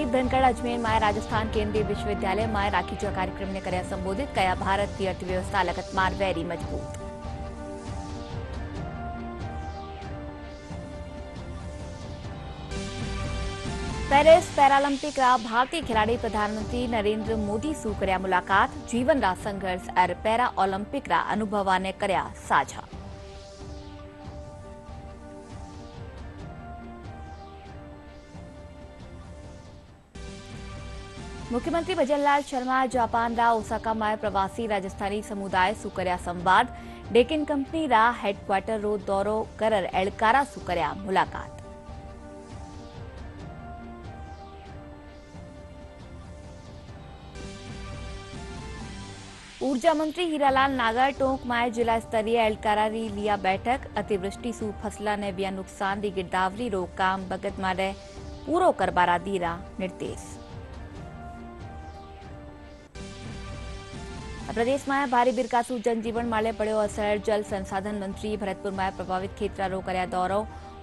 Jagdeep Dhankhar Ajmer my Rajasthan केंद्रीय विश्वविद्यालय my राखीच्या कार्यक्रमने કર્યા સંબોધિત કયા ભારતની અર્થવ્યવસ્થા લગતમાર વેરી મજબૂત। पेरिस पैरालंपिक भारतीय खिलाड़ी प्रधानमंत्री नरेंद्र मोदी सू કર્યા मुलाकात। जीवन रा संघर्ष और पैरा ओलंपिक रा अनुभवाने કર્યા साझा। मुख्यमंत्री भजनलाल शर्मा जापान रा ओसाका में प्रवासी राजस्थानी समुदाय सू કર્યા संवाद। डेकिन कंपनी रा हेडक्वार्टर रो दौरो करर एळकारा सू કર્યા मुलाकात। ऊर्जा मंत्री हीरालाल नागर टोंक में जिला स्तरीय एळकारा री लिया बैठक। अतिवृष्टि सू फसला ने व्या नुकसान री गिरदावरी रो काम बगत माटे पूरो करबारा दीरा निर्देश। प्रदेश में भारी बिरकासू जनजीवन माले पड़ो असर। जल संसाधन मंत्री भरतपुर में प्रभावित खेतरा रो कर्या दौरो।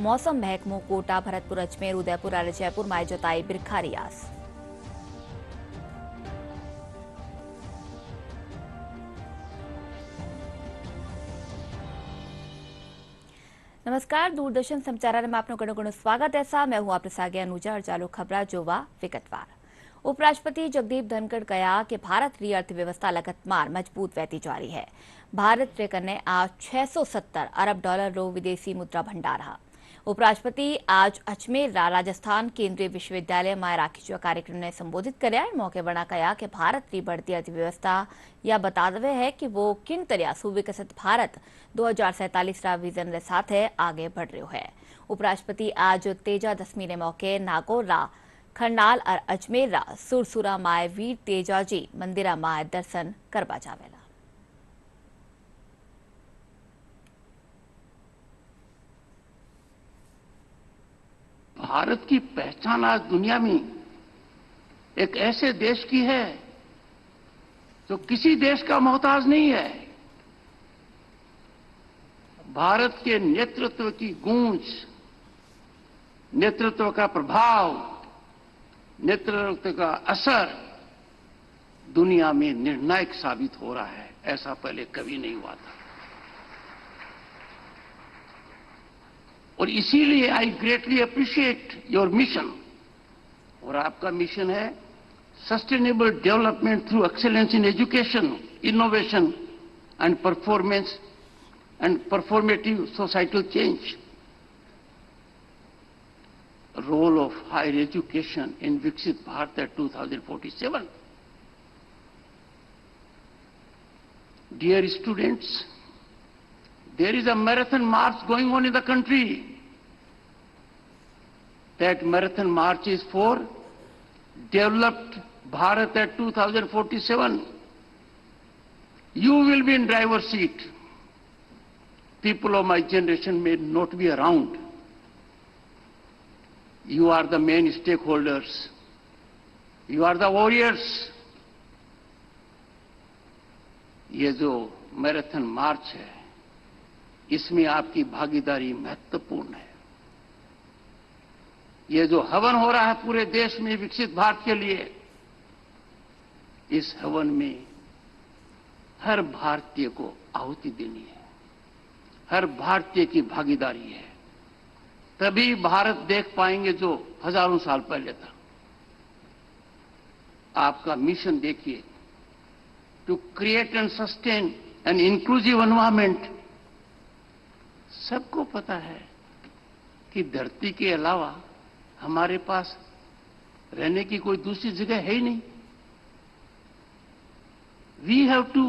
मौसम महकमो कोटा भरतपुर अजमेर उदयपुर और जयपुर में जताई बिरखारी आस। नमस्कार, दूरदर्शन समाचार में आपनो घणो स्वागत है। मैं हूं आपके सागे अनुजा और चालू खबरा जोवा विगतवार। उपराष्ट्रपति जगदीप धनखड़ कहा कि भारत री अर्थव्यवस्था लगातार मजबूत वहती जा रही है। भारत रे कन्ने आज 670 अरब डॉलर रो विदेशी मुद्रा भंडार रहा। उपराष्ट्रपति आज अजमेर रा राजस्थान केंद्रीय विश्वविद्यालय में राखीच्या कार्यक्रम ने संबोधित कर्या। मौके वणा कहा कि भारत री बढ़ती अर्थव्यवस्था यह बतावे है कि वो किन तरह सुविकसित भारत 2047 रा विजन रे साथे आगे बढ़ रहो है। उपराष्ट्रपति आज तेजा दशमी ने मौके नागौर रा खंडाल और अजमेर रा सुरसुरा माय वीर तेजाजी मंदिरा माय दर्शन करवा जावेला। भारत की पहचान आज दुनिया में एक ऐसे देश की है जो किसी देश का मोहताज नहीं है। भारत के नेतृत्व की गूंज, नेतृत्व का प्रभाव, नेतृत्व का असर दुनिया में निर्णायक साबित हो रहा है। ऐसा पहले कभी नहीं हुआ था और इसीलिए I greatly appreciate your mission. और आपका मिशन है sustainable development through excellence in education, innovation and performance and performative societal change. Role of higher education in Viksit Bharat at 2047। Dear students, there is a marathon march going on in the country. That marathon march is for developed Bharat at 2047. You will be in driver's seat. People of my generation may not be around. You are the main stakeholders. You are the warriors. ये जो marathon मार्च है, इसमें आपकी भागीदारी महत्वपूर्ण है। ये जो हवन हो रहा है पूरे देश में विकसित भारत के लिए, इस हवन में हर भारतीय को आहुति देनी है, हर भारतीय की भागीदारी है। तभी भारत देख पाएंगे जो हजारों साल पहले था। आपका मिशन देखिए, to create and sustain an inclusive environment. सबको पता है कि धरती के अलावा हमारे पास रहने की कोई दूसरी जगह है ही नहीं। We have to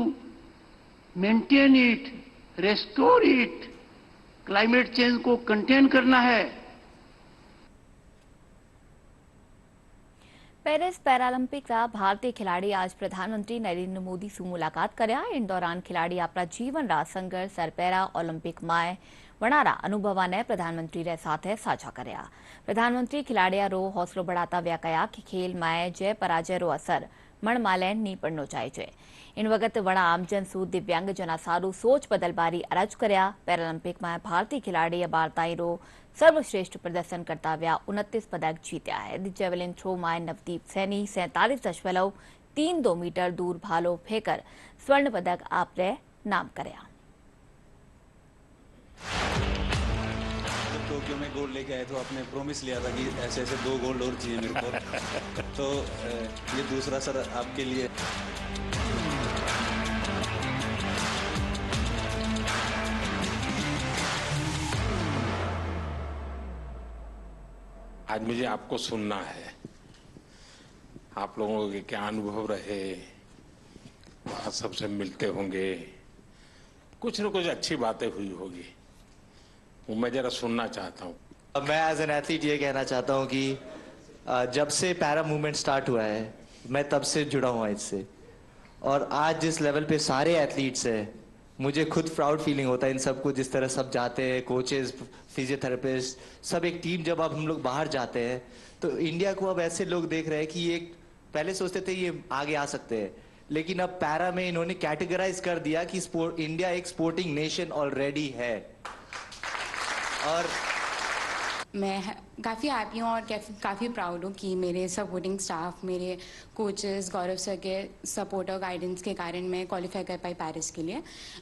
maintain it, restore it. Climate change को कंटेन करना है। पेरिस पैरालंपिक रा भारतीय खिलाड़ी आज प्रधानमंत्री नरेंद्र मोदी से मुलाकात कर्या। इन दौरान खिलाड़ी अपना जीवन रा संघर्ष और पैरा ओलंपिक माय वणारा अनुभवा ने प्रधानमंत्री रे साथे साझा कर्या। प्रधानमंत्री खिलाड़िया रो हौसलो बढ़ाता व्या कहा कि खेल में जय पराजय रो असर મણમાલેન ની પડનો જાય છે इन वक्त वड़ा आमजन सू दिव्यांगजना सारू सोच बदलबारी अरज कर्या पैरालंपिक में भारतीय खिलाड़ी बारताईरो सर्वश्रेष्ठ प्रदर्शन करता व्या 29 पदक जीत्या है। जेवलिन थ्रो में नवदीप सैनी 47.32 मीटर दूर भालो फेंकर स्वर्ण पदक आपने नाम कर्या। टोक्यो में गोल्ड लेके आए तो आपने प्रॉमिस लिया था कि ऐसे ऐसे 2 गोल्ड और चाहिए मेरे को तो ये दूसरा सर आपके लिए। आज मुझे आपको सुनना है, आप लोगों के क्या अनुभव रहे, वहां सबसे मिलते होंगे, कुछ न कुछ अच्छी बातें हुई होगी, वो मैं जरा सुनना चाहता हूँ। मैं एज एन एथलीट ये कहना चाहता हूँ कि जब से पैरा मूवमेंट स्टार्ट हुआ है मैं तब से जुड़ा हुआ इससे, और आज जिस लेवल पे सारे एथलीट्स हैं मुझे खुद प्राउड फीलिंग होता है इन सबको, जिस तरह सब जाते हैं, कोचेस, फिजियोथेरेपिस्ट, सब एक टीम। जब अब हम लोग बाहर जाते हैं तो इंडिया को अब ऐसे लोग देख रहे हैं कि ये पहले सोचते थे ये आगे आ सकते हैं, लेकिन अब पैरा में इन्होंने कैटेगराइज कर दिया कि इंडिया एक स्पोर्टिंग नेशन ऑलरेडी है। और मैं काफ़ी हैप्पी हूँ और काफ़ी प्राउड हूँ कि मेरे सपोर्टिंग स्टाफ, मेरे कोचेस, गौरव सर के सपोर्ट और गाइडेंस के कारण मैं क्वालिफाई कर पाई पेरिस के लिए।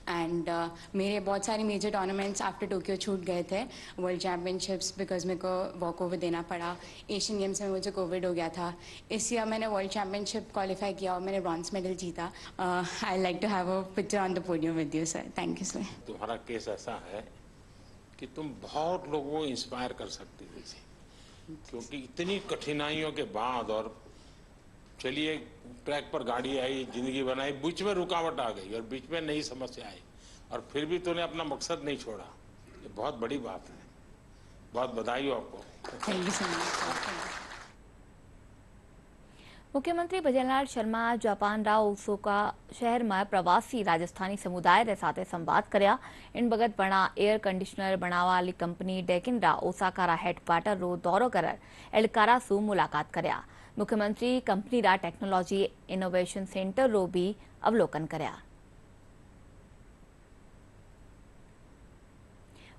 एंड मेरे बहुत सारे मेजर टूर्नामेंट्स आफ्टर टोक्यो छूट गए थे, वर्ल्ड चैम्पियनशिप्स बिकॉज मेरे को वॉक ओवर देना पड़ा, एशियन गेम्स में मुझे कोविड हो गया था। इस ईयर मैंने वर्ल्ड चैम्पियनशिप क्वालिफाई किया और मैंने ब्रॉन्ज मेडल जीता। I like to have a picture on the podium with you sir. Thank you sir. तुम्हारा केस ऐसा है कि तुम बहुत लोगों को इंस्पायर कर सकती थी, क्योंकि इतनी कठिनाइयों के बाद, और चलिए ट्रैक पर गाड़ी आई, जिंदगी बनाई, बीच में रुकावट आ गई और बीच में नई समस्या आई, और फिर भी तूने अपना मकसद नहीं छोड़ा। ये बहुत बड़ी बात है, बहुत बधाई हो आपको। Thank you so much. मुख्यमंत्री भजनलाल शर्मा जापान राव ओसाका शहर में प्रवासी राजस्थानी समुदाय रे साथे संवाद कर्या। इन बगत बणा एयर कंडीशनर बनावा वाली कंपनी डेकिनरा ओसाका रा हेडक्वार्टर रो दौरो कर एलकारा सु मुलाकात कर्या। मुख्यमंत्री कंपनी रा टेक्नोलॉजी इनोवेशन सेंटर रो भी अवलोकन कर्या।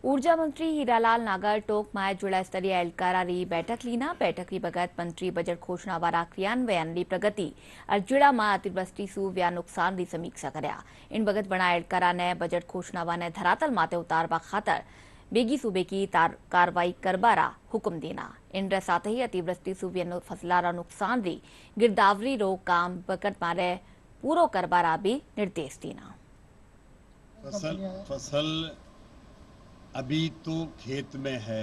ऊर्जा मंत्री हीरालाल नागर टोक में जिला स्तरीय एलकारा री बैठक लीना। बैठक री बगत मंत्री बजट घोषणा वाला क्रियान्वयन री प्रगति और जिला में अतिवृष्टि सु व्या नुकसान री समीक्षा कर्या। इन बगत बना एलकारा ने बजट घोषणा ने धरातल माते उतारवा खातर बेगी सूबे की कार्रवाई करबारा हुक्म देना। इन साथ ही अतिवृष्टि सु व्या फसलारा नुकसान री गिरदावरी रो काम बकट मारे पूरो करबारा भी निर्देश देना। फसल अभी तो खेत में है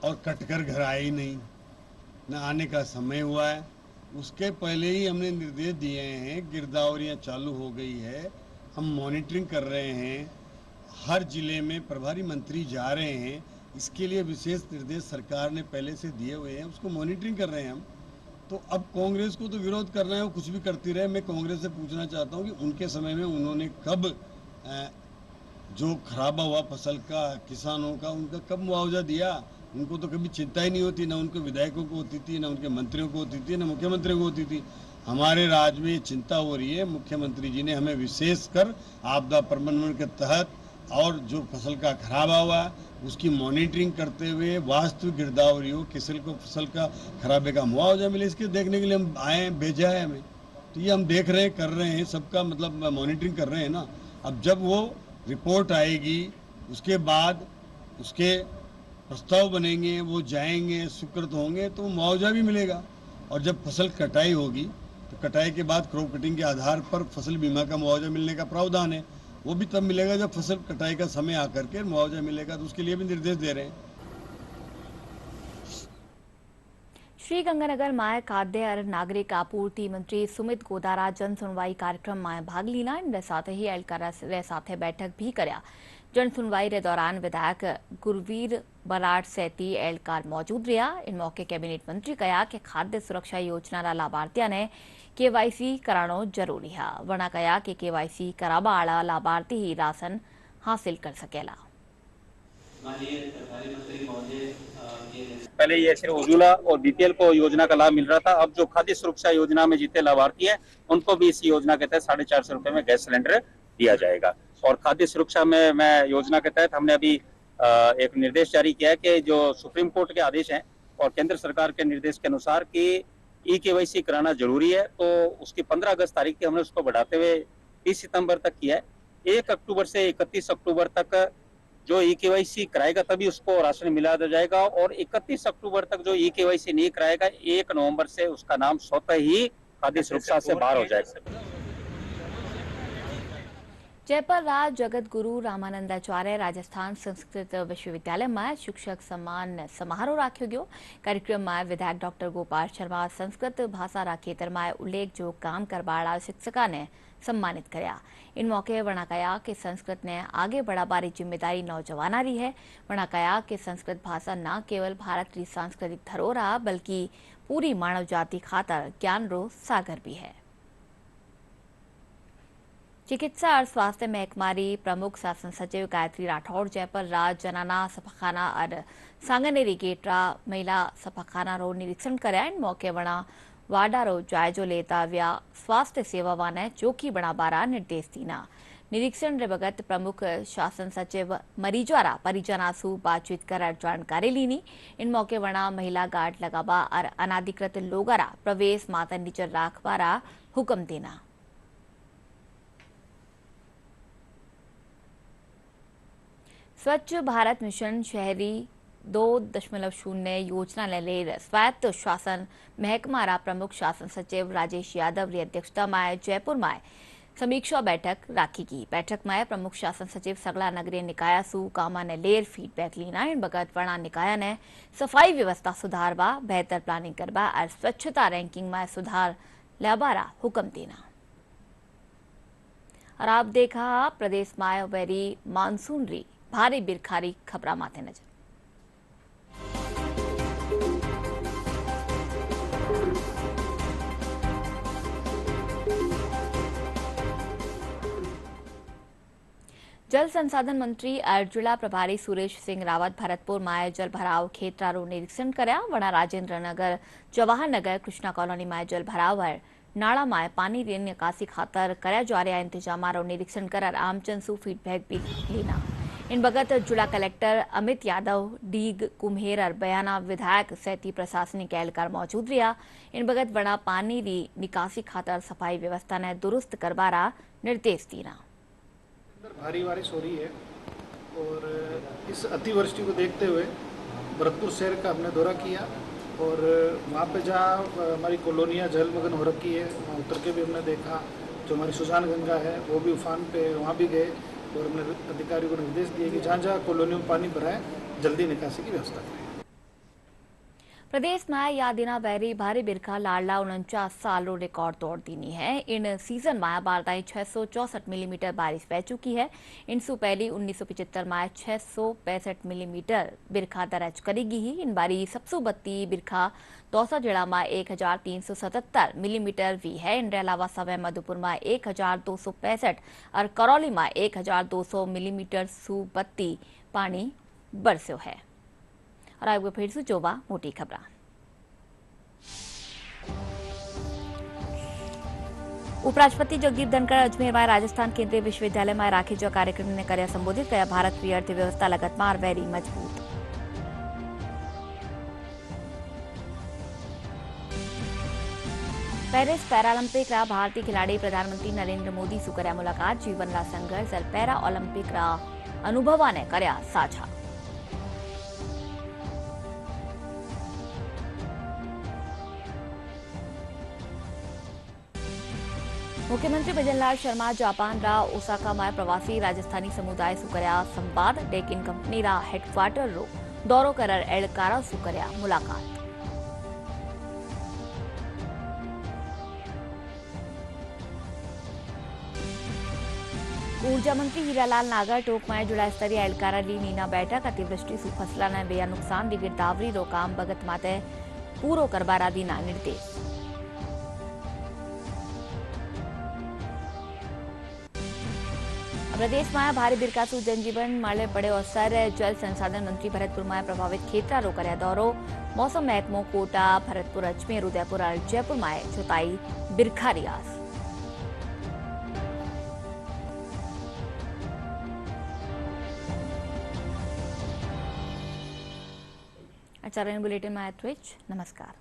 और कटकर घर आई नहीं, न आने का समय हुआ है। उसके पहले ही हमने निर्देश दिए हैं, गिरदावरियां चालू हो गई है, हम मॉनिटरिंग कर रहे हैं, हर जिले में प्रभारी मंत्री जा रहे हैं, इसके लिए विशेष निर्देश सरकार ने पहले से दिए हुए हैं, उसको मॉनिटरिंग कर रहे हैं हम। तो अब कांग्रेस को तो विरोध करना है, वो कुछ भी करती रहे। मैं कांग्रेस से पूछना चाहता हूँ कि उनके समय में उन्होंने कब जो खराबा हुआ फसल का, किसानों का, उनका कब मुआवजा दिया? उनको तो कभी चिंता ही नहीं होती, ना उनके विधायकों को होती थी, ना उनके मंत्रियों को होती थी, ना मुख्यमंत्री को होती थी। हमारे राज्य में चिंता हो रही है, मुख्यमंत्री जी ने हमें विशेषकर आपदा प्रबंधन के तहत और जो फसल का खराबा हुआ उसकी मॉनिटरिंग करते हुए वास्तविक गिरदावरी हो, किसी को फसल का खराबे का मुआवजा मिले, इसके देखने के लिए हम आए, भेजा है हमें। तो ये हम देख रहे हैं, कर रहे हैं, सबका मतलब मॉनिटरिंग कर रहे हैं ना। अब जब वो रिपोर्ट आएगी उसके बाद उसके प्रस्ताव बनेंगे, वो जाएंगे, स्वीकृत होंगे तो मुआवजा भी मिलेगा। और जब फसल कटाई होगी तो कटाई के बाद क्रॉप कटिंग के आधार पर फसल बीमा का मुआवजा मिलने का प्रावधान है, वो भी तब मिलेगा जब फसल कटाई का समय आकर के मुआवजा मिलेगा। तो उसके लिए भी निर्देश दे रहे हैं। श्रीगंगानगर में खाद्य और नागरिक आपूर्ति मंत्री सुमित गोदारा जन सुनवाई कार्यक्रम में भाग लीना। इन साथ ही एलकारा रे साथे बैठक भी कर्या। जन सुनवाई रे दौरान विधायक गुरवीर बराड़ सैती एलकार मौजूद रहा। इन मौके कैबिनेट मंत्री कहा कि खाद्य सुरक्षा योजना रा लाभार्थियों ने केवाईसी करानो जरूरी है। वरना कहा कि केवाईसी कराबा वाला लाभार्थी ही राशन हासिल कर सकेला। पहले ये सिर्फ उज्ज्वला और बीपीएल को योजना का लाभ मिल रहा था। अब जो खाद्य सुरक्षा योजना में जितने लाभार्थी हैं उनको भी इस योजना के तहत 450 रुपए में गैस सिलेंडर दिया जाएगा। और खाद्य सुरक्षा में मैं योजना के तहत हमने अभी एक निर्देश जारी किया है कि जो सुप्रीम कोर्ट के आदेश हैं और केंद्र सरकार के निर्देश के अनुसार कि ई-केवाईसी कराना जरूरी है, तो उसकी 15 अगस्त तारीख की हमने उसको बढ़ाते हुए 30 सितंबर तक किया है। 1 अक्टूबर से 31 अक्टूबर तक जो ई-केवाईसी कराएगा तभी उसको राशन मिला जाएगा, और 31 अक्टूबर तक जो ई-केवाईसी नहीं कराएगा 1 नवंबर से उसका नाम स्वतः ही खाद्य सुरक्षा से बाहर हो जाएगा। जयपुर राज जगत गुरु रामानंदाचार्य राजस्थान संस्कृत विश्वविद्यालय में शिक्षक सम्मान समारोह राख्यो गयो। कार्यक्रम में विधायक डॉक्टर गोपाल शर्मा संस्कृत भाषा खेतर में उल्लेख जो काम करवाड़ा शिक्षका ने सम्मानित करया। इन मौके वणा कहा कि संस्कृत ने आगे बढ़ावारी जिम्मेदारी नौजवाना रही है। वणा कहा कि संस्कृत भाषा न केवल भारत की सांस्कृतिक धरोहर बल्कि पूरी मानव जाति खातर ज्ञान रो सागर भी है। चिकित्सा और स्वास्थ्य महकमारी प्रमुख शासन सचिव गायत्री राठौड़ जयपुर राज जनाना सफाखाना और सांगनेरी गेटरा महिला सफाखाना रो निरीक्षण कराया। इन मौके वणा वाडा रो जायजो लेता व्या स्वास्थ्य सेवावां ने चौकी बनावारा निर्देश दीना। निरीक्षण रे बगत प्रमुख शासन सचिव मरीजवारा परिजना सु बातचीत कर जानकारी लीनी। इन मौके वणा महिला गार्ड लगावा और अनाधिकृत लोगारा प्रवेश माता नीचर राखवारा हुक्म देना। स्वच्छ भारत मिशन शहरी 2.0 योजना ले स्वायत्त शासन महकमारा प्रमुख शासन सचिव राजेश यादव की अध्यक्षता में जयपुर में समीक्षा बैठक राखी गई। बैठक में प्रमुख शासन सचिव सगला नगरीय निकाय सु कामा ने लेर फीडबैक लीना। इन बगत वणा निकाय ने सफाई व्यवस्था सुधारवा, बेहतर प्लानिंग करवा और स्वच्छता रैंकिंग में सुधार लाबारा हुक्म देना। और आप देखा प्रदेश में वेरी मानसून री भारी बिरखारी खबरा माथे नजर। जल संसाधन मंत्री और जिला प्रभारी सुरेश सिंह रावत भरतपुर में जल भराव खेतरा रो निरीक्षण करया। वणा राजेंद्र नगर जवाहर नगर कृष्णा कॉलोनी में जल भराव और नाला में पानी री निकासी खातर करया जा रहा इंतजाम रो निरीक्षण कर आमजन सु फीडबैक भी लीना। इन बगत जिला कलेक्टर अमित यादव, डीग कुम्हेर और बयाना विधायक सैती प्रशासनिक एहलकार मौजूद रहा। इन बगत वणा पानी री निकासी खातर सफाई व्यवस्था ने दुरुस्त करवारा निर्देश दीना। भारी बारिश हो रही है और इस अतिवृष्टि को देखते हुए भरतपुर शहर का हमने दौरा किया और वहाँ पे जहाँ हमारी कॉलोनियाँ जलमग्न हो रखी है वहाँ उतर के भी हमने देखा। जो हमारी सुजान गंगा है वो भी उफान पे, वहाँ भी गए और हमने अधिकारियों को निर्देश दिए कि जहाँ जहाँ कॉलोनियों में पानी भरा है जल्दी निकासी की व्यवस्था करें। प्रदेश में या दिना बैरी भारी बिरखा लाडला 49 सालों रिकॉर्ड तोड़ दीनी है। इन सीजन में बारदाई 664 मिलीमीटर बारिश बह चुकी है। इनसु पहली 1975 में 665 मिलीमीटर बिरखा दर्ज करेगी ही। इन बारी सबसु बत्ती बिरखा दौसा जिला में 1377 मिलीमीटर भी है। इन अलावा सवै मधुपुर में 1265 और करौली में 1200 मिलीमीटर सु बत्ती पानी बरस्यो है। और आगे फिर से जोवा मोटी खबर। उपराष्ट्रपति जगदीप धनखड़ अजमेर में राजस्थान केंद्रीय विश्वविद्यालय में राखी जो कार्यक्रम ने कर संबोधित किया। भारत की अर्थव्यवस्था लगातार वेरी मजबूत। पेरिस पैरालंपिक रा भारतीय खिलाड़ी प्रधानमंत्री नरेंद्र मोदी सु कर्या मुलाकात। जीवन रा संघर्ष और पैरा ओलंपिक रा अनुभवा ने कर्या साझा। मुख्यमंत्री भजनलाल शर्मा जापान रा ओसाका में प्रवासी राजस्थानी समुदाय सु कर्या संवाद। डेकिन कंपनी रा हेडक्वार्टर रो दौरो कर एड़कारा सु कर्या मुलाकात। ऊर्जा मंत्री हीरालाल नागर टोक में जिला स्तरीय एड़कारा ली नीना बैठक। अतिवृष्टि सु फसला ने बेया नुकसान दी गिरदावरी रो काम बगत माते पूरो करवारा दीना निर्देश। પ્રદેશમાં ભારે બિરકાસુ જનજીવન માળે પડ્યો અસર જલ સંસાધન મંત્રી ભરતપુરમાં પ્રભાવિત ખેતરો કર્યા દોરો मौसम महकमो कोटा भरतपुर अजमेर उदयपुर और जयपुर में जोताई बिरखा रियाज। आचार्य बुलेटिन में नमस्कार।